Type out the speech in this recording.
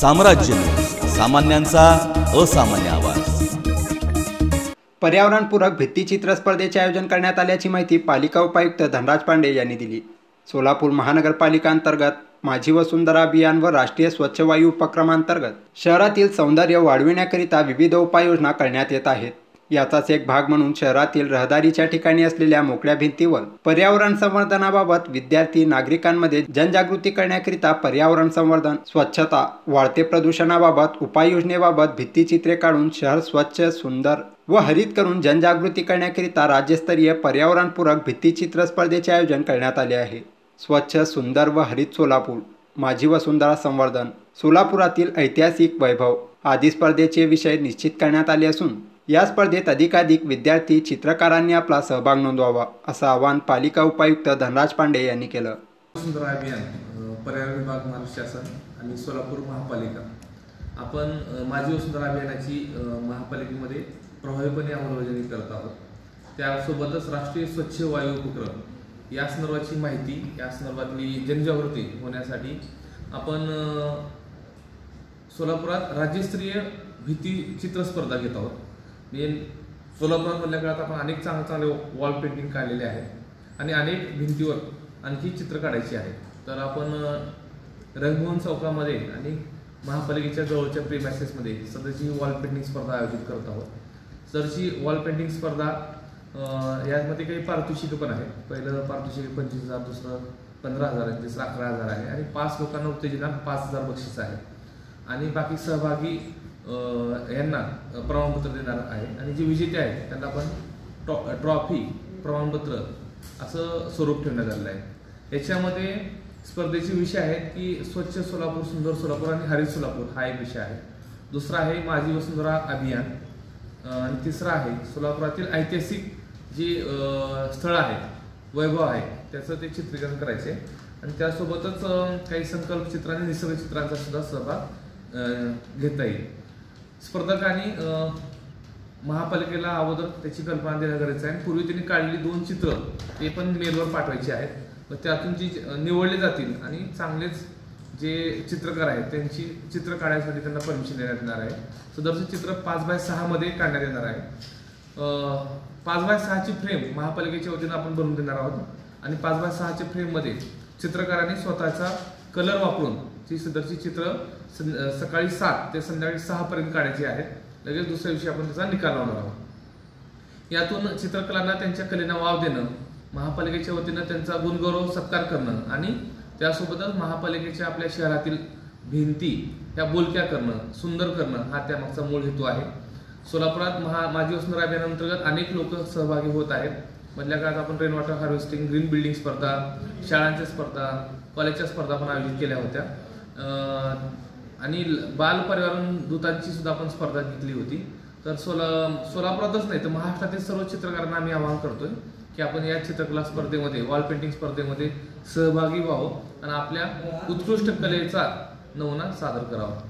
साम्राज्य, सामान्यांचा असामान्य आवाज। पर्यावरणपूरक भित्तिचित्र स्पर्धेचे आयोजन करण्यात आल्याची माहिती पालिका उपायुक्त धनराज पांडे यांनी दिली। सोलापूर महानगरपालिका अंतर्गत माझी वसुंधरा अभियान व राष्ट्रीय स्वच्छ वायू उपक्रमांतर्गत शहरातील सौंदर्य वाढविण्याकरिता विविध उपाययोजना करण्यात येत आहेत। याचाच एक भाग म्हणून शहरातील रहदारीच्या ठिकाणी असलेल्या मोकळ्या भिंतीवर पर्यावरण संवर्धनाबाबत विद्यार्थी नागरिकांमध्ये जनजागृती करण्याकरिता पर्यावरण संवर्धन, स्वच्छता, वाढते प्रदूषणाबाबत उपाययोजनेबाबत भित्तिचित्रे काढून शहर स्वच्छ, सुंदर व हरित करून जनजागृती करण्याकरिता राज्यस्तरीय पर्यावरणपूरक भित्तिचित्र स्पर्धेचे आयोजन करण्यात आले आहे। स्वच्छ, सुंदर व हरित सोलापूर, माझी वसुंधरा संवर्धन, सोलापुरातील ऐतिहासिक वैभव आदी स्पर्धेचे विषय निश्चित करण्यात आले असून या स्पर्धेत अधिकाधिक विद्यार्थी चित्रकारांनी आपला सहभाग नोंदवावा असं आवाहन पालिका उपायुक्त धनराज पांडे यांनी केलं। वसुंधरा अभियान, पर्यावरण विभाग, महाराष्ट्र शासन आणि सोलापूर महापालिका आपण माझी वसुंधरा अभियानाची महापालिकेमध्ये प्रभावीपणे अंमलबजावणी करत आहोत। त्यासोबतच राष्ट्रीय स्वच्छ वायू उपक्रम या संदर्भाची माहिती, या संदर्भातली जनजागृती होण्यासाठी आपण सोलापुरात राज्यस्तरीय भित्तिचित्र स्पर्धा घेत आहोत। सोलापुरात मधल्या काळात आपण अनेक चांगले वॉल पेंटिंग काढलेले आहेत आणि अनेक भिंतीवर आणखी चित्र काढायची आहेत। तर आपण रंगभवन चौकामध्ये आणि महापालिकेच्या जवळच्या प्रीमायसेसमध्ये सध्याची वॉल पेंटिंग स्पर्धा आयोजित करत आहोत। सदरची वॉल पेंटिंग स्पर्धा यामध्ये काही पारितोषिकं पण आहेत। पहिलं पारितोषिक 25,000, दुसरं 15,000 आहे, तिसरं 11,000 आहे आणि 5 लोकांना उत्तेजना 5,000 बक्षीस आहे आणि बाकी सहभागी यांना प्रमाणपत्र देणार आहे आणि जे विजेते आहेत त्यांना आपण ट्रॉफी, प्रमाणपत्र असं स्वरूप ठेवण्यात आलेलं आहे। याच्यामध्ये स्पर्धेचे विषय आहेत की स्वच्छ सोलापूर, सुंदर सोलापूर आणि हरित सोलापूर हा एक विषय आहे। दुसरा आहे माझी वसुंधरा अभियान आणि तिसरा आहे सोलापुरातील ऐतिहासिक जी स्थळ आहेत, वैभव आहे, त्याचं ते चित्रीकरण करायचे आणि त्यासोबतच काही संकल्प चित्र आणि निसर्ग चित्रांचा सुद्धा सहभाग घेता येईल। स्पर्धकांनी महापालिकेला अगोदर त्याची कल्पना देणं गरजेचं आहे आणि पूर्वी त्यांनी काढलेली 2 चित्र ते पण मेलवर पाठवायची आहेत। त्यातून जी निवडले जातील आणि चांगलेच जे चित्रकार आहेत त्यांची चित्र काढण्यासाठी त्यांना परमिशन देण्यात येणार आहे। सदरचं चित्र 5x6 मध्ये काढण्यात येणार आहे। 5x6 ची फ्रेम महापालिकेच्या वतीनं आपण बनवून देणार आहोत आणि 5x6 च्या फ्रेम मध्ये चित्रकारांनी स्वतःचा कलर वापरून ती सदरची चित्र सकाळी 7 ते संध्याकाळी 6 पर्यंत काढायची आहेत। लगेच दुसऱ्या दिवशी आपण त्याचा निकाल लावणार आहोत। यातून चित्रकलांना त्यांच्या कलेला वाव देणं, महापालिकेच्या वतीनं त्यांचा गुणगौरव सत्कार करणं आणि त्यासोबतच महापालिकेच्या आपल्या शहरातील भिंती ह्या बोलक्या करणं, सुंदर करणं हा त्यामागचा मूळ हेतू आहे। सोलापुरात माझी वसुंधरा अभियानांतर्गत अनेक लोक सहभागी होत आहेत। मधल्या काळात आपण rain water harvesting, green building स्पर्धा, शाळांच्या स्पर्धा, कॉलेजच्या स्पर्धा पण आयोजित केल्या होत्या आणि बाल पर्यावरण दूतांची सुद्धा आपण स्पर्धा घेतली होती। तर सोलापुरातच नाही तर महाराष्ट्रातील सर्व चित्रकारांना आम्ही आवाहन करतोय की आपण या चित्रकला स्पर्धेमध्ये, वॉल पेंटिंग स्पर्धेमध्ये सहभागी व्हावं आणि आपल्या उत्कृष्ट कलेचा नमुना सादर करावा।